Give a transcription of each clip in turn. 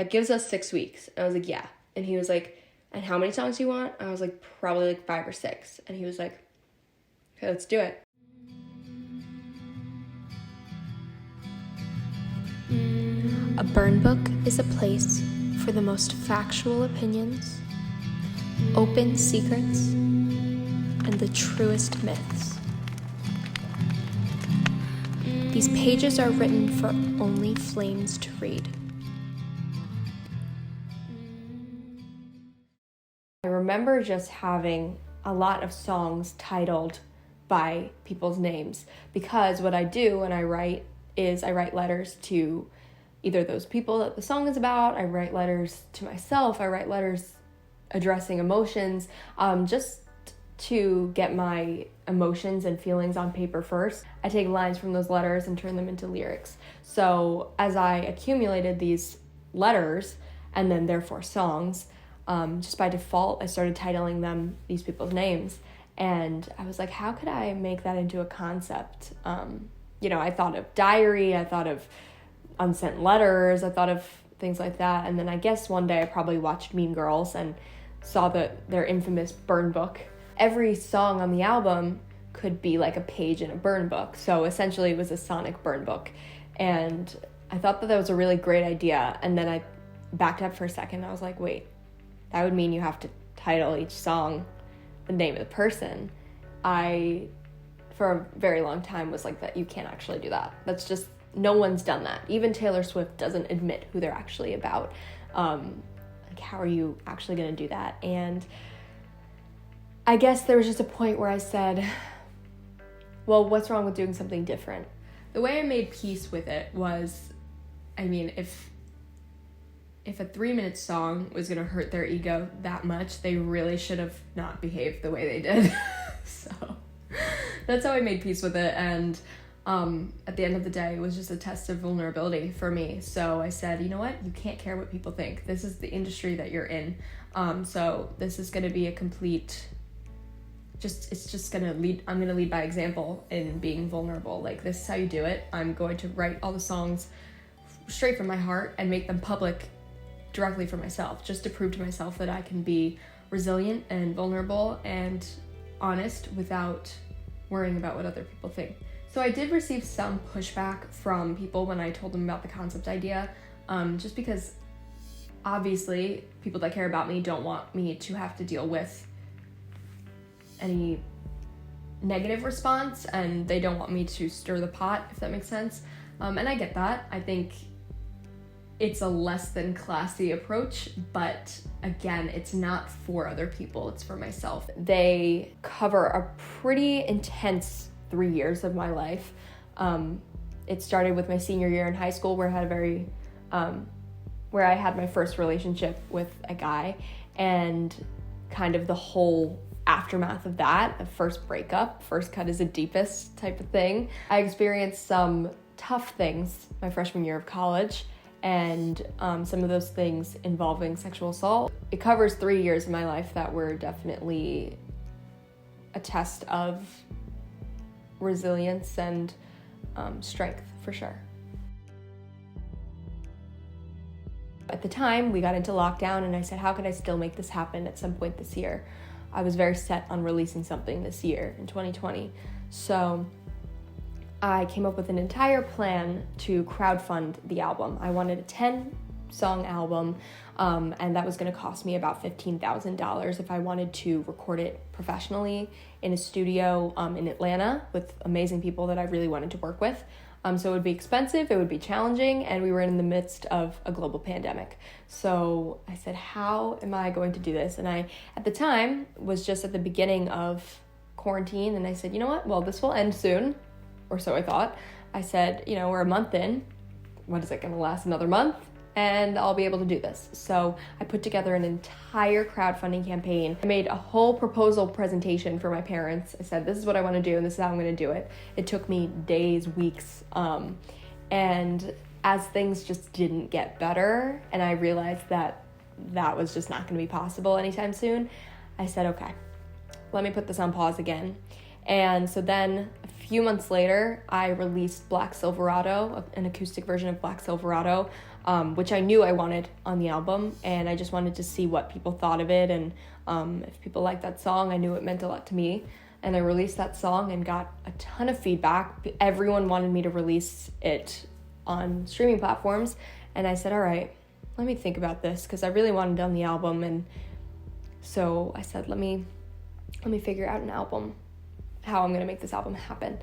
that gives us 6 weeks. And I was like, yeah. And he was like, and how many songs do you want? I was like, probably like 5 or 6. And he was like, okay, let's do it. A burn book is a place for the most factual opinions, open secrets, and the truest myths. These pages are written for only flames to read. I remember just having a lot of songs titled by people's names, because what I do when I write is I write letters to either those people that the song is about, I write letters to myself, I write letters addressing emotions, just to get my emotions and feelings on paper first. I take lines from those letters and turn them into lyrics. So as I accumulated these letters and then therefore songs, just by default, I started titling them these people's names. And I was like, how could I make that into a concept? I thought of diary, I thought of unsent letters, I thought of things like that. And then I guess one day I probably watched Mean Girls and saw their infamous burn book. Every song on the album could be like a page in a burn book. So essentially it was a sonic burn book. And I thought that was a really great idea. And then I backed up for a second. I was like, wait, that would mean you have to title each song the name of the person. I, for a very long time, was like, that you can't actually do that. That's just, no one's done that. Even Taylor Swift doesn't admit who they're actually about. How are you actually going to do that? And I guess there was just a point where I said, well, what's wrong with doing something different? The way I made peace with it was, if a 3-minute song was going to hurt their ego that much, they really should have not behaved the way they did. So that's how I made peace with it. And at the end of the day, it was just a test of vulnerability for me. So I said, you know what? You can't care what people think. This is the industry that you're in. So this is going to be a complete, I'm going to lead by example in being vulnerable. Like, this is how you do it. I'm going to write all the songs straight from my heart and make them public directly for myself, just to prove to myself that I can be resilient and vulnerable and honest without worrying about what other people think. So I did receive some pushback from people when I told them about the concept idea, just because obviously people that care about me don't want me to have to deal with any negative response, and they don't want me to stir the pot, if that makes sense. And I get that. I think it's a less than classy approach, but again, it's not for other people, it's for myself. They cover a pretty intense 3 years of my life. It started with my senior year in high school, where I had my first relationship with a guy, and kind of the whole aftermath of that, the first breakup, first cut is the deepest type of thing. I experienced some tough things my freshman year of college, and some of those things involving sexual assault. It covers 3 years of my life that were definitely a test of resilience and strength, for sure. At the time, we got into lockdown, and I said, how could I still make this happen at some point this year? I was very set on releasing something this year in 2020. So I came up with an entire plan to crowdfund the album. I wanted a 10-song album, and that was going to cost me about $15,000 if I wanted to record it professionally in a studio in Atlanta with amazing people that I really wanted to work with. So it would be expensive, it would be challenging, and we were in the midst of a global pandemic. So I said, how am I going to do this? And I, at the time, was just at the beginning of quarantine, and I said, you know what? Well, this will end soon, or so I thought. I said, we're a month in. What is it going to last another month? And I'll be able to do this. So I put together an entire crowdfunding campaign. I made a whole proposal presentation for my parents. I said, this is what I want to do, and this is how I'm going to do it. It took me days, weeks, and as things just didn't get better, and I realized that was just not going to be possible anytime soon, I said, okay, let me put this on pause again. And so then a few months later, I released Black Silverado, an acoustic version of Black Silverado, which I knew I wanted on the album, and I just wanted to see what people thought of it, and if people liked that song, I knew it meant a lot to me. And I released that song and got a ton of feedback. Everyone wanted me to release it on streaming platforms, and I said, all right, let me think about this, because I really wanted it on the album. And so I said, let me figure out an album, how I'm gonna make this album happen.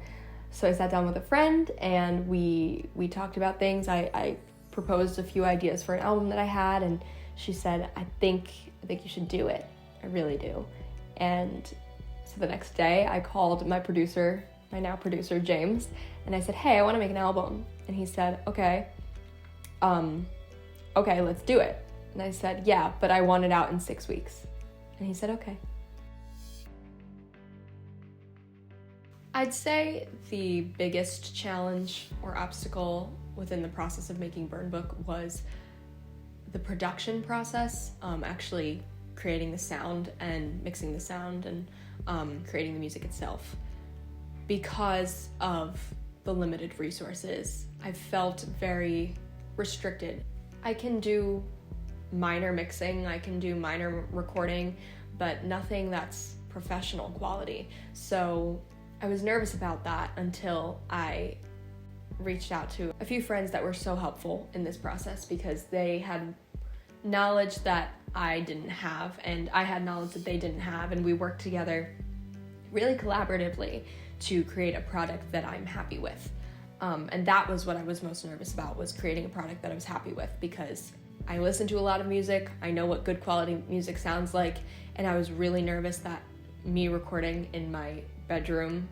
So I sat down with a friend, and we talked about things. I proposed a few ideas for an album that I had, and she said, I think you should do it. I really do. And so the next day I called my now producer, James, and I said, hey, I want to make an album. And he said, okay, let's do it. And I said, yeah, but I want it out in 6 weeks. And he said, okay. I'd say the biggest challenge or obstacle within the process of making Burn Book was the production process, actually creating the sound and mixing the sound and creating the music itself. Because of the limited resources, I felt very restricted. I can do minor mixing, I can do minor recording, but nothing that's professional quality. So I was nervous about that until I reached out to a few friends that were so helpful in this process, because they had knowledge that I didn't have, and I had knowledge that they didn't have, and we worked together really collaboratively to create a product that I'm happy with. And that was what I was most nervous about, was creating a product that I was happy with, because I listen to a lot of music, I know what good quality music sounds like, and I was really nervous that me recording in my bedroom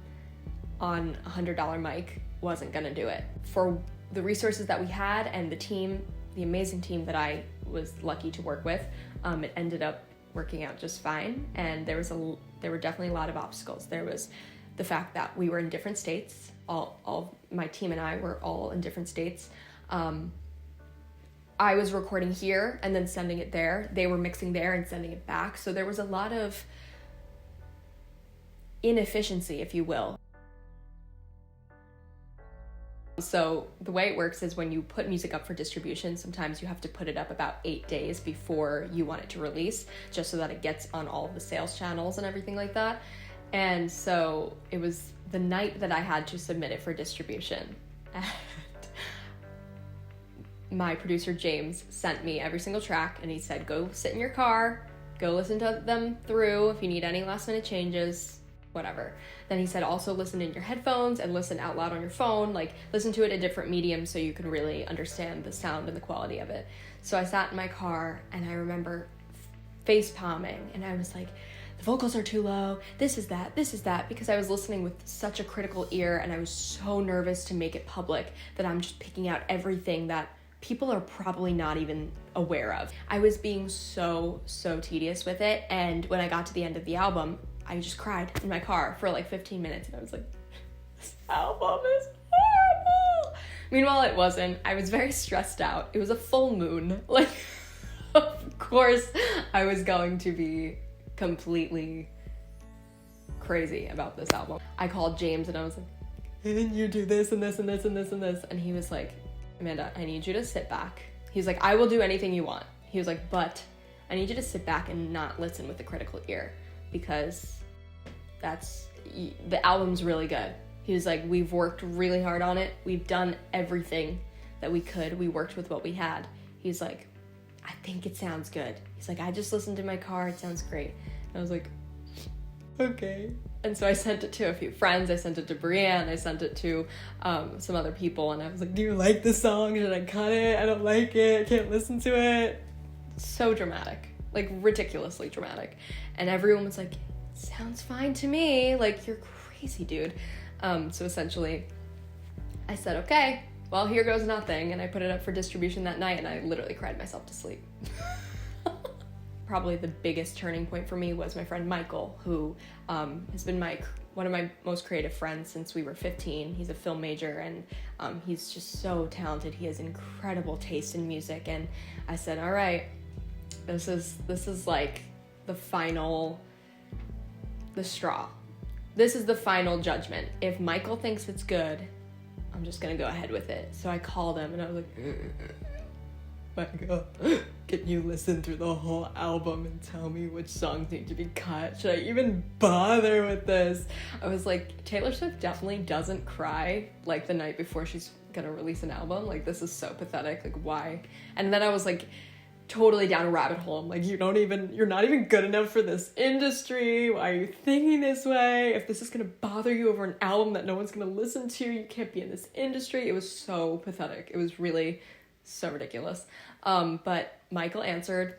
on a $100 mic wasn't gonna do it. For the resources that we had and the team, the amazing team that I was lucky to work with, it ended up working out just fine. And there were definitely a lot of obstacles. There was the fact that we were in different states. All my team and I were all in different states. I was recording here and then sending it there. They were mixing there and sending it back. So there was a lot of inefficiency, if you will. So the way it works is when you put music up for distribution, sometimes you have to put it up about 8 days before you want it to release, just so that it gets on all of the sales channels and everything like that. And so it was the night that I had to submit it for distribution. And my producer, James, sent me every single track, and he said, go sit in your car, go listen to them through. If you need any last minute changes, whatever. Then he said, also listen in your headphones and listen out loud on your phone, like listen to it in different mediums so you can really understand the sound and the quality of it. So I sat in my car, and I remember face palming, and I was like, the vocals are too low, this is that, because I was listening with such a critical ear, and I was so nervous to make it public that I'm just picking out everything that people are probably not even aware of. I was being so tedious with it, and when I got to the end of the album, I just cried in my car for like 15 minutes, and I was like, this album is horrible. Meanwhile, it wasn't. I was very stressed out. It was a full moon. Like, of course, I was going to be completely crazy about this album. I called James, and I was like, can you do this and this and this and this and this? And he was like, Amanda, I need you to sit back. He's like, I will do anything you want. He was like, but I need you to sit back and not listen with the critical ear, because the album's really good. He was like, we've worked really hard on it. We've done everything that we could. We worked with what we had. He's like, I think it sounds good. He's like, I just listened to my car. It sounds great. And I was like, okay. And so I sent it to a few friends. I sent it to Brianne. I sent it to some other people. And I was like, do you like this song? Should I cut it? I don't like it. I can't listen to it. So dramatic, like ridiculously dramatic. And everyone was like, sounds fine to me. Like, you're crazy, dude. So essentially I said, okay, well, here goes nothing. And I put it up for distribution that night, and I literally cried myself to sleep. Probably the biggest turning point for me was my friend Michael, who has been one of my most creative friends since we were 15. He's a film major, and he's just so talented. He has incredible taste in music. And I said, all right, this is like the straw. This is the final judgment. If Michael thinks it's good, I'm just gonna go ahead with it. So I called him, and I was like, Michael, can you listen through the whole album and tell me which songs need to be cut? Should I even bother with this? I was like, Taylor Swift definitely doesn't cry like the night before she's gonna release an album. Like, this is so pathetic. Like, why? And then I was like, totally down a rabbit hole. I'm like, you're not even good enough for this industry. Why are you thinking this way? If this is gonna bother you over an album that no one's gonna listen to, you can't be in this industry. It was so pathetic. It was really so ridiculous. But Michael answered,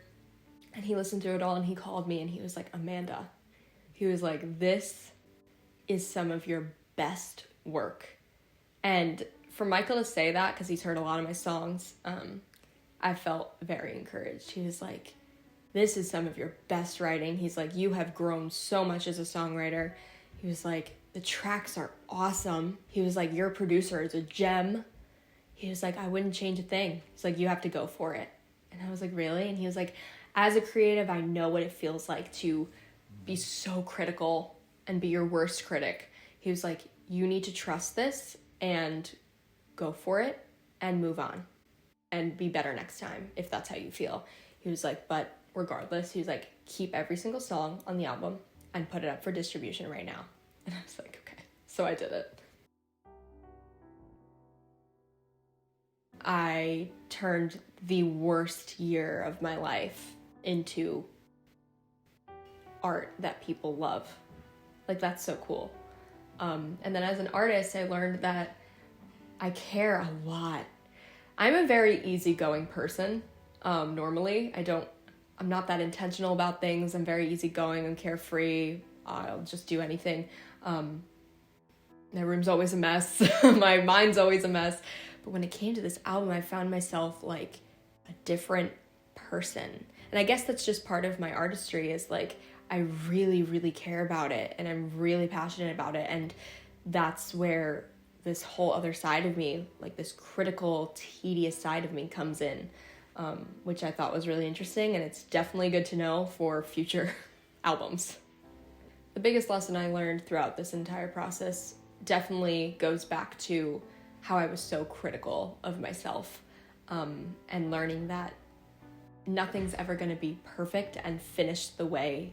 and he listened through it all, and he called me, and he was like, Amanda, he was like, this is some of your best work. And for Michael to say that, because he's heard a lot of my songs, I felt very encouraged. He was like, this is some of your best writing. He's like, you have grown so much as a songwriter. He was like, the tracks are awesome. He was like, your producer is a gem. He was like, I wouldn't change a thing. He's like, you have to go for it. And I was like, really? And he was like, as a creative, I know what it feels like to be so critical and be your worst critic. He was like, you need to trust this and go for it and move on and be better next time if that's how you feel. He was like, but regardless, he was like, keep every single song on the album and put it up for distribution right now. And I was like, okay. So I did it. I turned the worst year of my life into art that people love. Like, that's so cool. And then as an artist, I learned that I care a lot. I'm a very easygoing person. Normally, I'm not that intentional about things. I'm very easygoing and carefree. I'll just do anything. My room's always a mess. My mind's always a mess. But when it came to this album, I found myself like a different person. And I guess that's just part of my artistry, is like, I really, really care about it and I'm really passionate about it. And that's where this whole other side of me, like this critical, tedious side of me, comes in, which I thought was really interesting. And it's definitely good to know for future albums. The biggest lesson I learned throughout this entire process definitely goes back to how I was so critical of myself, and learning that nothing's ever going to be perfect and finished the way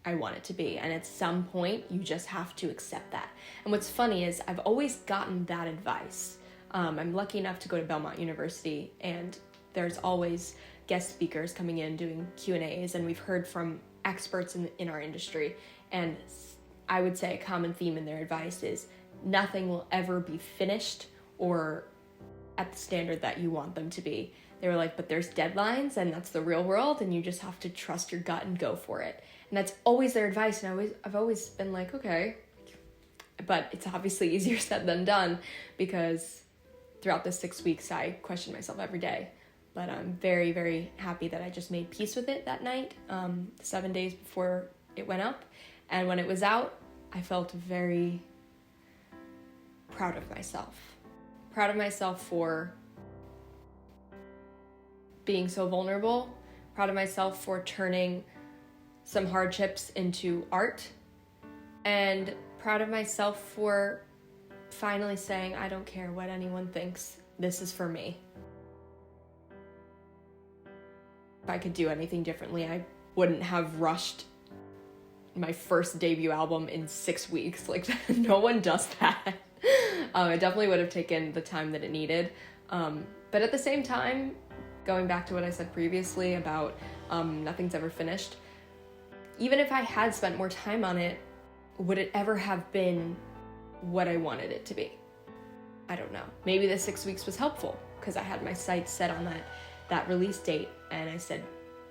I want it to be. And at some point, you just have to accept that. And what's funny is I've always gotten that advice. I'm lucky enough to go to Belmont University, and there's always guest speakers coming in doing Q&As, and we've heard from experts in our industry. And I would say a common theme in their advice is nothing will ever be finished or at the standard that you want them to be. They were like, but there's deadlines, and that's the real world, and you just have to trust your gut and go for it. And that's always their advice, and I've always been like, okay. But it's obviously easier said than done, because throughout the 6 weeks, I questioned myself every day. But I'm very, very happy that I just made peace with it that night, 7 days before it went up. And when it was out, I felt very proud of myself. Proud of myself for being so vulnerable. Proud of myself for turning some hardships into art. And proud of myself for finally saying, I don't care what anyone thinks. This is for me. If I could do anything differently, I wouldn't have rushed my first debut album in 6 weeks. Like, no one does that. It definitely would have taken the time that it needed. But at the same time, going back to what I said previously about nothing's ever finished, even if I had spent more time on it, would it ever have been what I wanted it to be? I don't know. Maybe the 6 weeks was helpful because I had my sights set on that release date, and I said,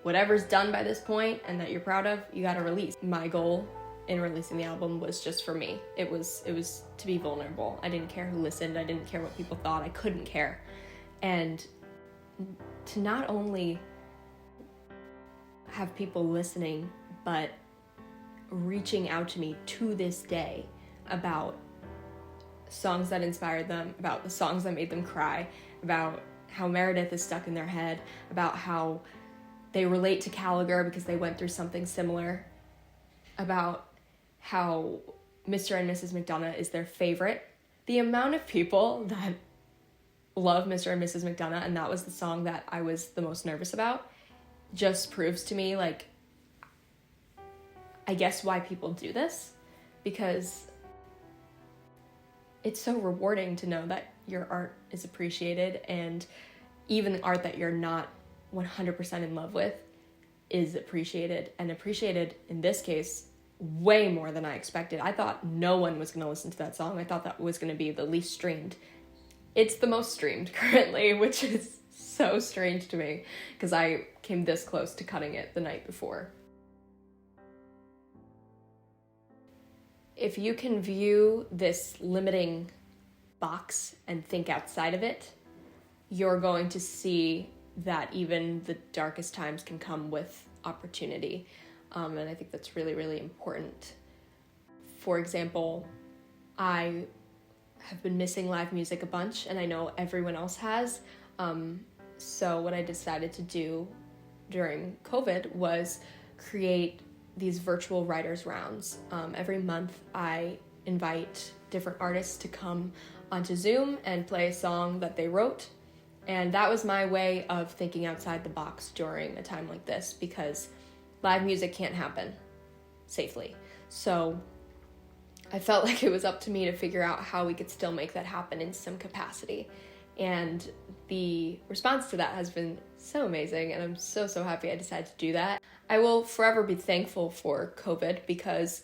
whatever's done by this point and that you're proud of, you gotta release. My goal in releasing the album was just for me. It was to be vulnerable. I didn't care who listened. I didn't care what people thought. I couldn't care. And to not only have people listening, but reaching out to me to this day about songs that inspired them, about the songs that made them cry, about how Meredith is stuck in their head, about how they relate to Gallagher because they went through something similar, about how Mr. and Mrs. McDonough is their favorite. The amount of people that love Mr. and Mrs. McDonough, and that was the song that I was the most nervous about, just proves to me, like, I guess why people do this, because it's so rewarding to know that your art is appreciated, and even art that you're not 100% in love with is appreciated, and appreciated in this case way more than I expected. I thought no one was going to listen to that song. I thought that was going to be the least streamed. It's the most streamed currently, which is so strange to me because I came this close to cutting it the night before. If you can view this limiting box and think outside of it, you're going to see that even the darkest times can come with opportunity. And I think that's really, really important. For example, I have been missing live music a bunch, and I know everyone else has. So what I decided to do during COVID was create these virtual writers rounds. Every month I invite different artists to come onto Zoom and play a song that they wrote. And that was my way of thinking outside the box during a time like this, because live music can't happen safely. So I felt like it was up to me to figure out how we could still make that happen in some capacity. And the response to that has been so amazing, and I'm so happy I decided to do that. I will forever be thankful for COVID because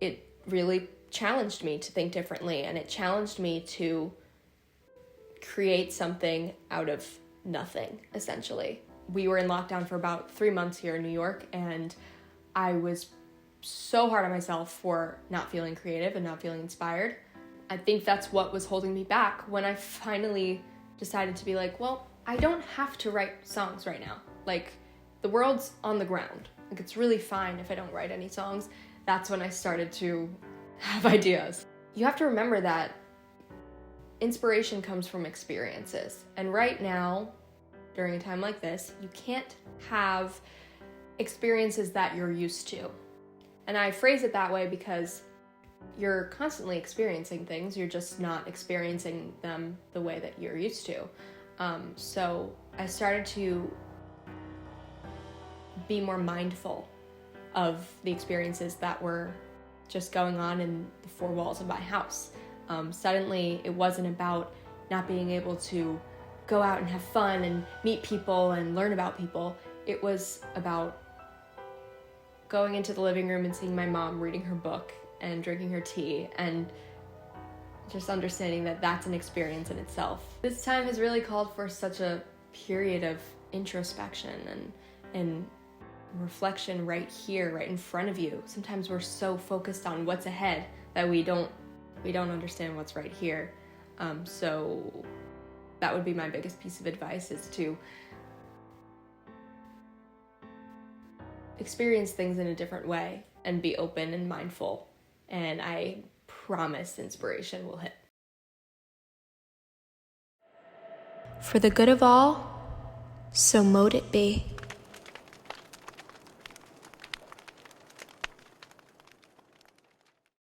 it really challenged me to think differently, and it challenged me to create something out of nothing, essentially. We were in lockdown for about 3 months here in New York, and I was so hard on myself for not feeling creative and not feeling inspired. I think that's what was holding me back when I finally decided to be like, well, I don't have to write songs right now. Like, the world's on the ground. Like, it's really fine if I don't write any songs. That's when I started to have ideas. You have to remember that inspiration comes from experiences. And right now, during a time like this, you can't have experiences that you're used to. And I phrase it that way because you're constantly experiencing things, you're just not experiencing them the way that you're used to. So I started to be more mindful of the experiences that were just going on in the four walls of my house. Suddenly, it wasn't about not being able to go out and have fun and meet people and learn about people. It was about going into the living room and seeing my mom reading her book and drinking her tea, and just understanding that that's an experience in itself. This time has really called for such a period of introspection and reflection right here, right in front of you. Sometimes we're so focused on what's ahead that we don't understand what's right here. So that would be my biggest piece of advice, is to experience things in a different way and be open and mindful. And I promise inspiration will hit. For the good of all, so mote it be.